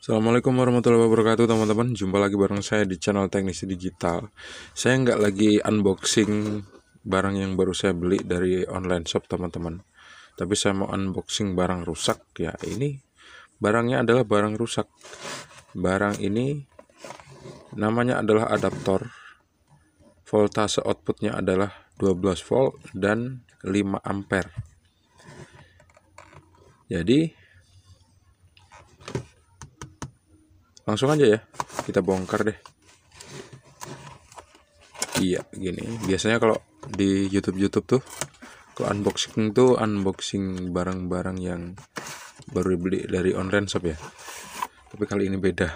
Assalamualaikum warahmatullahi wabarakatuh teman-teman. Jumpa lagi bareng saya di channel Teknisi Digital. Saya nggak lagi unboxing barang yang baru saya beli dari online shop teman-teman, tapi saya mau unboxing barang rusak. Ya, ini barangnya adalah barang rusak. Barang ini namanya adalah adaptor. Voltase outputnya adalah 12 volt dan 5 ampere. Jadi langsung aja ya, kita bongkar deh. Iya, gini. Biasanya kalau di YouTube tuh, kalau unboxing tuh unboxing barang-barang yang baru dibeli dari online shop ya. Tapi kali ini beda.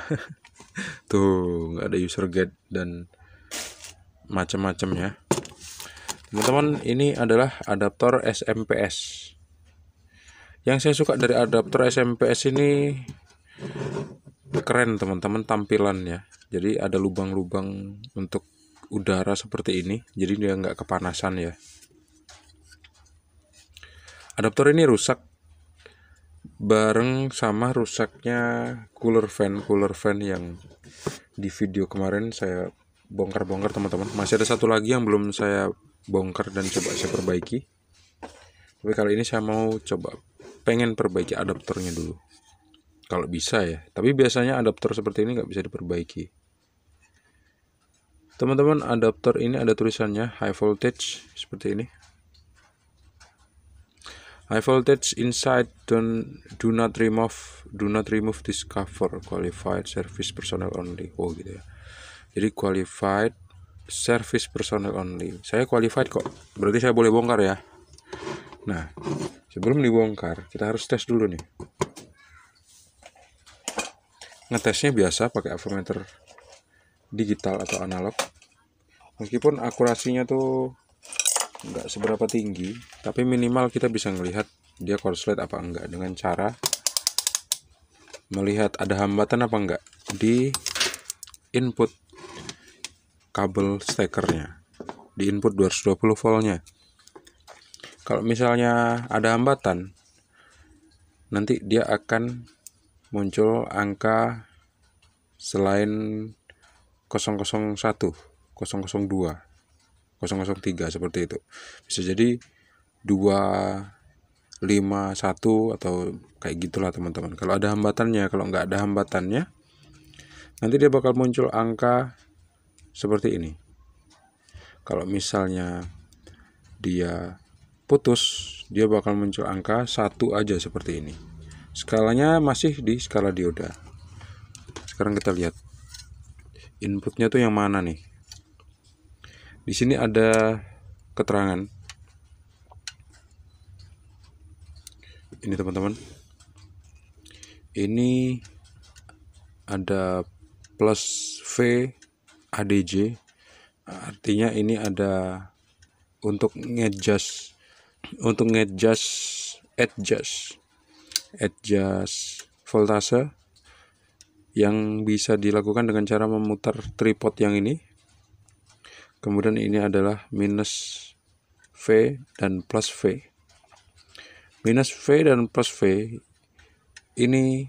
Tuh, nggak ada user guide dan macam-macam ya. Teman-teman, ini adalah adaptor SMPS. Yang saya suka dari adaptor SMPS ini keren teman-teman tampilannya. Jadi ada lubang-lubang untuk udara seperti ini, jadi dia nggak kepanasan ya. Adaptor ini rusak bareng sama rusaknya cooler fan yang di video kemarin saya bongkar-bongkar teman-teman. Masih ada satu lagi yang belum saya bongkar dan coba saya perbaiki. Tapi kali ini saya mau coba pengen perbaiki adaptornya dulu. Kalau bisa ya, tapi biasanya adaptor seperti ini nggak bisa diperbaiki. Teman-teman, adaptor ini ada tulisannya high voltage seperti ini. High voltage inside, do not remove this cover, qualified service personnel only. Oh gitu ya. Jadi qualified service personnel only. Saya qualified kok, berarti saya boleh bongkar ya. Nah, sebelum dibongkar kita harus tes dulu nih. Ngetesnya biasa pakai avometer digital atau analog. Meskipun akurasinya tuh nggak seberapa tinggi, tapi minimal kita bisa melihat dia korslet apa enggak dengan cara melihat ada hambatan apa enggak di input kabel stekernya, di input 220 voltnya. Kalau misalnya ada hambatan, nanti dia akan muncul angka selain 001, 002, 003 seperti itu. Bisa jadi 251 atau kayak gitulah teman-teman. Kalau ada hambatannya, kalau nggak ada hambatannya, nanti dia bakal muncul angka seperti ini. Kalau misalnya dia putus, dia bakal muncul angka 1 aja seperti ini. Skalanya masih di skala dioda. Sekarang kita lihat inputnya tuh yang mana nih. Di sini ada keterangan. Ini teman-teman. Ini ada plus V ADJ. Artinya ini ada untuk adjust voltase yang bisa dilakukan dengan cara memutar tripod yang ini. Kemudian ini adalah minus V dan plus V. Minus V dan plus V ini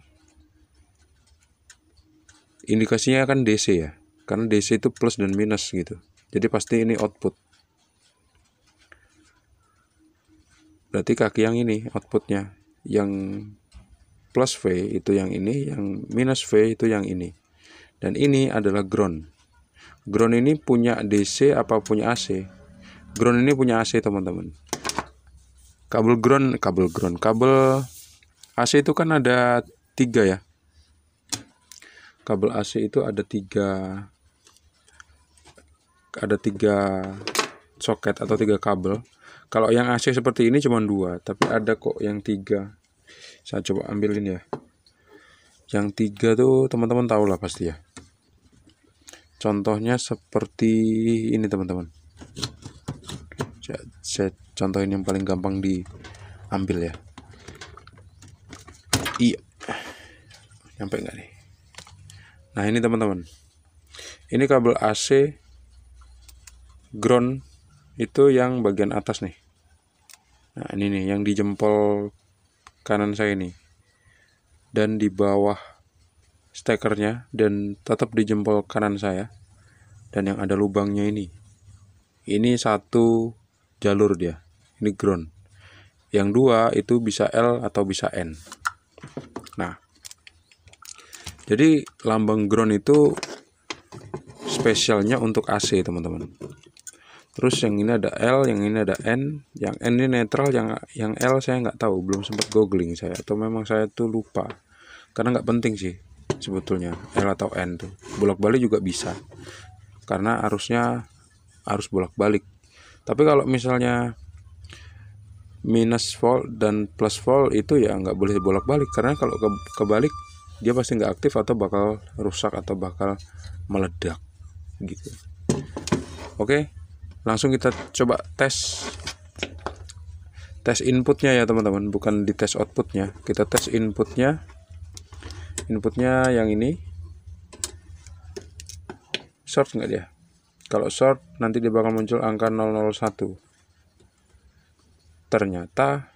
indikasinya kan DC ya, karena DC itu plus dan minus gitu. Jadi pasti ini output. Berarti kaki yang ini outputnya, yang plus V itu yang ini, yang minus V itu yang ini. Dan ini adalah ground. Ground ini punya DC apa punya AC? Ground ini punya AC teman-teman. Kabel AC itu kan ada 3 ya. Kabel AC itu ada 3 soket atau 3 kabel. Kalau yang AC seperti ini cuma 2, tapi ada kok yang 3. Saya coba ambilin ya. Yang 3 tuh teman-teman tahu lah pasti ya. Contohnya seperti ini teman-teman. Saya contohin yang paling gampang diambil ya. Iya. Nyampe nggak nih? Nah ini teman-teman. Ini kabel AC ground itu yang bagian atas nih. Nah ini nih yang di jempol kanan saya ini. Dan di bawah stekernya dan tetap di jempol kanan saya, dan yang ada lubangnya ini satu jalur dia, ini ground. Yang dua itu bisa L atau bisa N. Nah, jadi lambang ground itu spesialnya untuk AC teman-teman. Terus yang ini ada L, yang ini ada N, yang N ini netral, yang L saya nggak tahu, belum sempat googling saya, atau memang saya tuh lupa, karena nggak penting sih sebetulnya L atau N tuh, bolak-balik juga bisa, karena arusnya arus bolak-balik. Tapi kalau misalnya minus volt dan plus volt itu ya nggak boleh bolak-balik, karena kalau kebalik dia pasti nggak aktif atau bakal rusak atau bakal meledak gitu. Oke, langsung kita coba tes inputnya ya teman-teman, bukan di tes outputnya. Kita tes inputnya yang ini short nggak dia. Kalau short nanti dia bakal muncul angka 001. Ternyata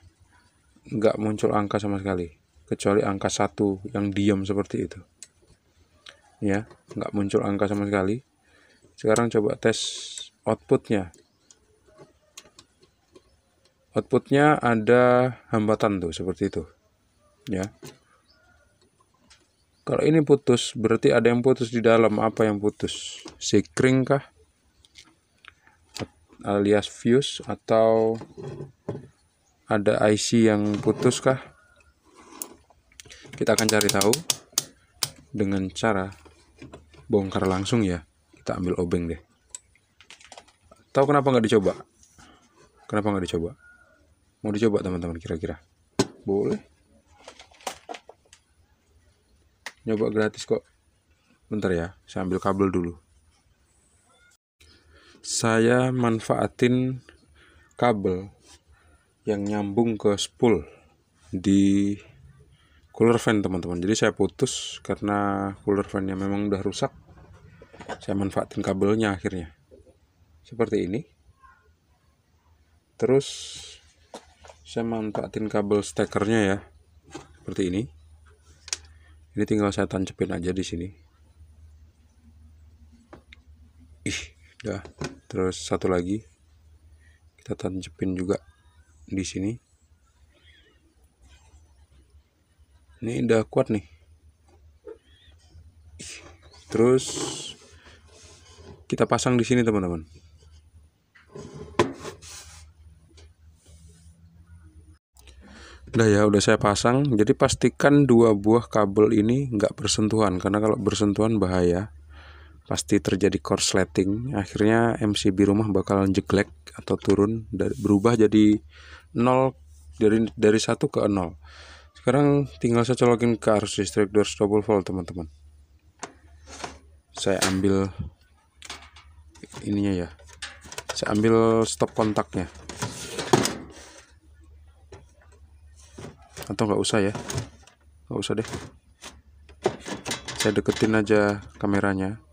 nggak muncul angka sama sekali, kecuali angka 1 yang diam seperti itu ya, nggak muncul angka sama sekali. Sekarang coba tes outputnya ada hambatan tuh seperti itu ya. Kalau ini putus berarti ada yang putus di dalam. Apa yang putus? Sekring kah, alias fuse, atau ada IC yang putus kah? Kita akan cari tahu dengan cara bongkar langsung ya. Kita ambil obeng deh. Tahu kenapa nggak dicoba? Kenapa nggak dicoba? Mau dicoba teman-teman kira-kira? Boleh. Nyoba gratis kok. Bentar ya, saya ambil kabel dulu. Saya manfaatin kabel yang nyambung ke spool di cooler fan teman-teman. Jadi saya putus karena cooler fan-nya memang udah rusak. Saya manfaatin kabelnya akhirnya seperti ini. Terus saya manfaatin kabel stekernya ya, seperti ini. Ini tinggal saya tancepin aja di sini. Udah. Terus satu lagi kita tancepin juga di sini. Ini udah kuat nih. Terus kita pasang di sini teman-teman. Udah saya pasang. Jadi pastikan dua buah kabel ini nggak bersentuhan, karena kalau bersentuhan bahaya. Pasti terjadi korsleting, akhirnya MCB rumah bakal jeglek atau turun, berubah jadi 0, dari 1 ke 0. Sekarang tinggal saya colokin ke arus listrik 220 volt teman-teman. Saya ambil ininya ya, saya ambil stop kontaknya, atau nggak usah ya, nggak usah deh, saya deketin aja kameranya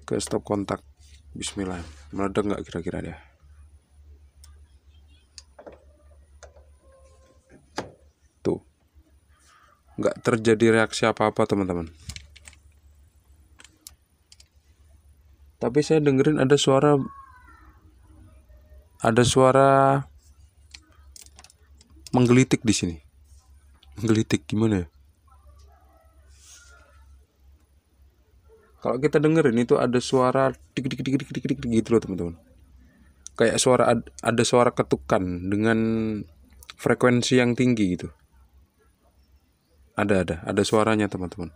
ke stop kontak. Bismillah, meledak nggak kira-kira dia? Tuh, nggak terjadi reaksi apa-apa teman-teman. Tapi saya dengerin ada suara menggelitik di sini. Menggelitik gimana ya? Kalau kita dengerin itu ada suara dik dik dik dik dik dik gitu loh teman-teman. Kayak ada suara ketukan dengan frekuensi yang tinggi gitu. Ada suaranya teman-teman.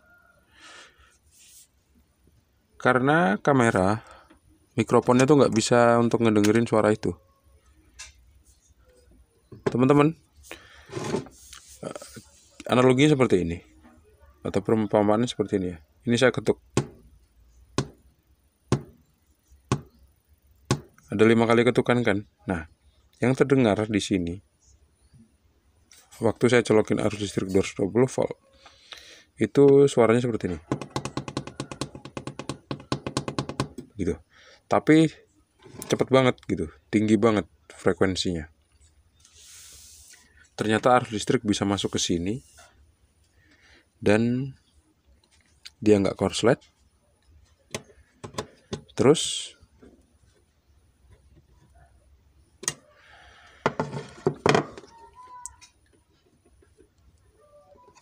Karena kamera mikrofonnya tuh nggak bisa untuk ngedengerin suara itu. Teman-teman, analoginya seperti ini, atau perumpamaannya seperti ini ya. Ini saya ketuk. Ada 5 kali ketukan kan? Nah, yang terdengar di sini waktu saya colokin arus listrik 220 volt itu suaranya seperti ini. Gitu. Tapi cepet banget gitu, tinggi banget frekuensinya. Ternyata arus listrik bisa masuk ke sini dan dia nggak korslet. Terus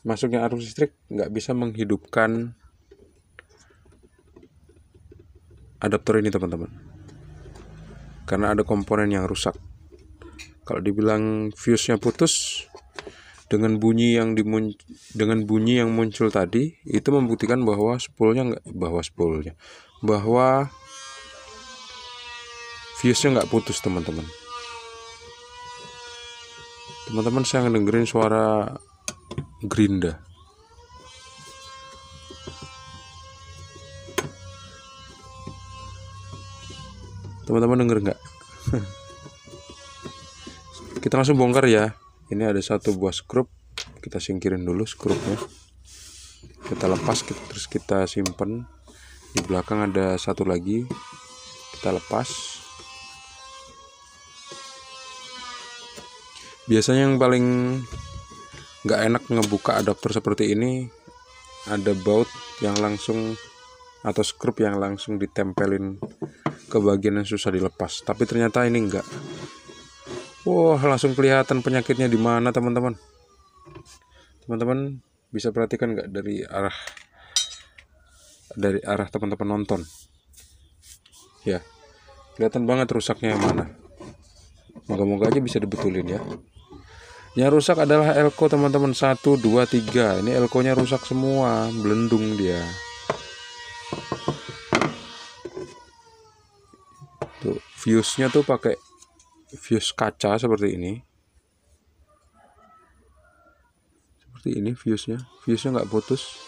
masuknya arus listrik nggak bisa menghidupkan adaptor ini teman-teman, karena ada komponen yang rusak. Kalau dibilang fuse-nya putus, dengan bunyi yang muncul tadi itu membuktikan bahwa bahwa fuse-nya nggak putus teman-teman. Teman-teman, saya ngedengerin suara gerinda. Teman-teman denger nggak? Kita langsung bongkar ya. Ini ada satu buah skrup, kita singkirin dulu skrupnya. Kita lepas, terus kita simpen. Di belakang ada satu lagi, kita lepas. Biasanya yang paling nggak enak ngebuka adaptor seperti ini, ada baut yang langsung atau skrup yang langsung ditempelin ke bagian yang susah dilepas. Tapi ternyata ini enggak. Wah, langsung kelihatan penyakitnya di mana teman-teman. Teman-teman bisa perhatikan nggak dari arah teman-teman nonton? Ya, kelihatan banget rusaknya yang mana. Moga-moga aja bisa dibetulin ya. Yang rusak adalah elko teman-teman, 1, 2, 3. Ini elkonya rusak semua, belendung dia. Tuh, fuse-nya tuh pakai fuse kaca seperti ini. Seperti ini fuse-nya nggak putus.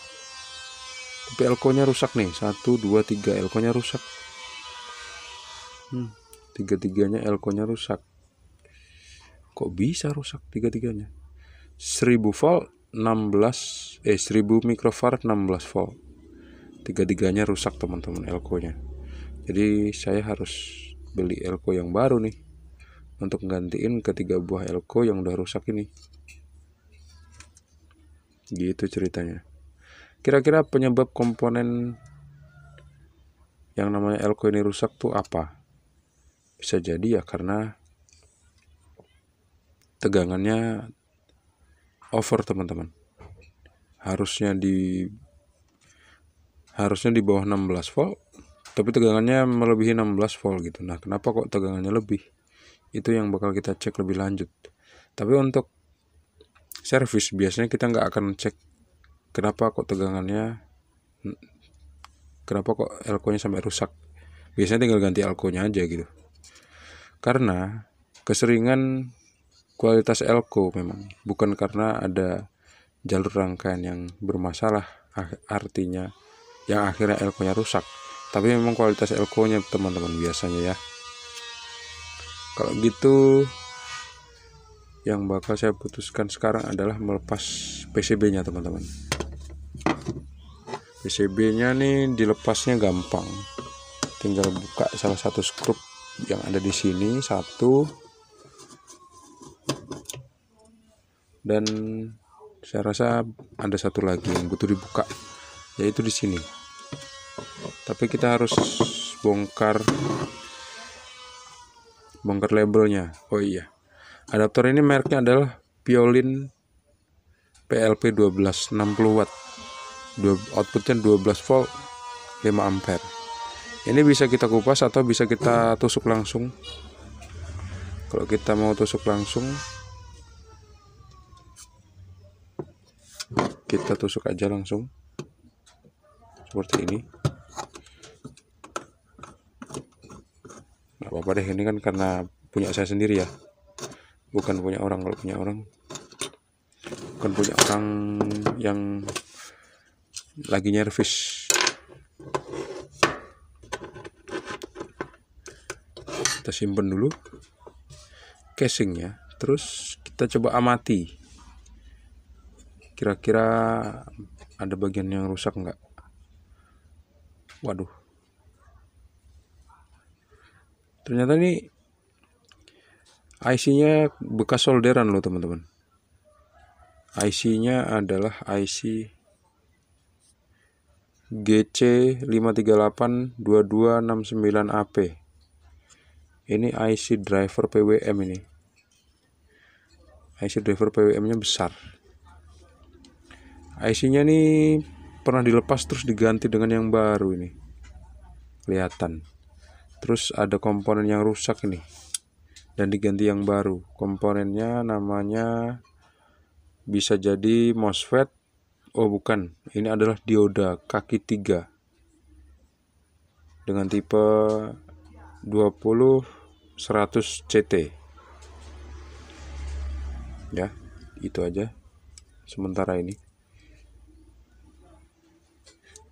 Tapi elkonya rusak nih, 1, 2, 3, elkonya rusak. Tiga-tiganya elkonya rusak. Kok bisa rusak tiga-tiganya? 1000 volt 1000 mikrofarad 16 volt. Tiga-tiganya rusak teman-teman elkonya. Jadi saya harus beli elko yang baru nih untuk gantiin ketiga buah elko yang udah rusak ini. Gitu ceritanya. Kira-kira penyebab komponen yang namanya elko ini rusak tuh apa? Bisa jadi ya karena tegangannya over teman-teman. Harusnya di bawah 16 volt, tapi tegangannya melebihi 16 volt gitu. Nah, kenapa kok tegangannya lebih? Itu yang bakal kita cek lebih lanjut. Tapi untuk servis biasanya kita nggak akan cek kenapa kok elkonya sampai rusak. Biasanya tinggal ganti elkonya aja gitu. Karena keseringan kualitas elko memang, bukan karena ada jalur rangkaian yang bermasalah artinya yang akhirnya elkonya rusak, tapi memang kualitas elkonya teman-teman biasanya ya. Kalau gitu, yang bakal saya putuskan sekarang adalah melepas PCB-nya teman-teman. PCB-nya nih dilepasnya gampang, tinggal buka salah satu skrup yang ada di sini, satu, dan saya rasa ada satu lagi yang butuh dibuka, yaitu di sini. Tapi kita harus bongkar labelnya. Oh iya, adaptor ini mereknya adalah Piolin PLP 12 60 watt. Outputnya 12 volt 5 ampere. Ini bisa kita kupas atau bisa kita tusuk langsung. Kalau kita mau tusuk langsung, kita tusuk aja langsung seperti ini. Nggak apa-apa deh, ini kan karena punya saya sendiri ya, bukan punya orang. Kalau punya orang, bukan punya orang yang lagi nyervis. Kita simpen dulu casingnya, terus kita coba amati kira-kira ada bagian yang rusak nggak. Waduh, ternyata ini IC-nya bekas solderan loh teman-teman. IC-nya adalah IC GC5382269AP. Ini IC driver PWM ini. IC driver PWM-nya besar. IC-nya nih pernah dilepas terus diganti dengan yang baru ini. Kelihatan. Terus ada komponen yang rusak ini dan diganti yang baru. Komponennya namanya bisa jadi MOSFET. Oh bukan, ini adalah dioda kaki 3 dengan tipe 20100 CT. Ya, itu aja sementara ini.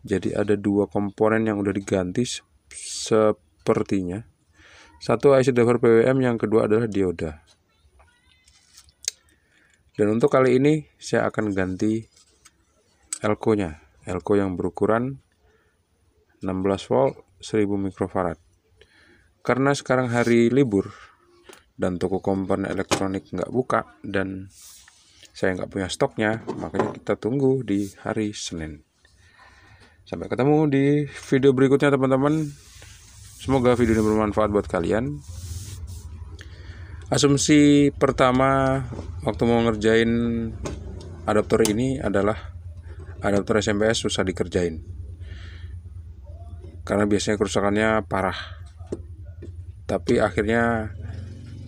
Jadi ada dua komponen yang udah diganti sepertinya. Satu IC driver PWM, yang kedua adalah dioda. Dan untuk kali ini saya akan ganti elko-nya. Elko yang berukuran 16 volt 1000 mikrofarad. Karena sekarang hari libur dan toko komponen elektronik nggak buka dan saya nggak punya stoknya, makanya kita tunggu di hari Senin. Sampai ketemu di video berikutnya teman-teman. Semoga video ini bermanfaat buat kalian. Asumsi pertama waktu mau ngerjain adaptor ini adalah adaptor SMPS susah dikerjain. Karena biasanya kerusakannya parah. Tapi akhirnya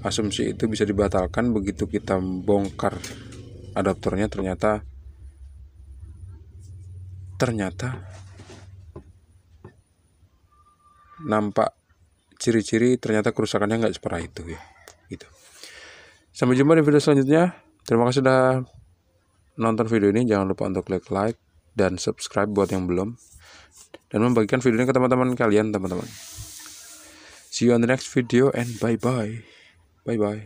asumsi itu bisa dibatalkan begitu kita bongkar adaptornya. Ternyata nampak ciri-ciri, ternyata kerusakannya nggak separah itu ya. Gitu. Sampai jumpa di video selanjutnya. Terima kasih sudah nonton video ini. Jangan lupa untuk klik like dan subscribe buat yang belum, dan membagikan video ini ke teman-teman kalian, teman-teman. See you on the next video and bye bye. Bye.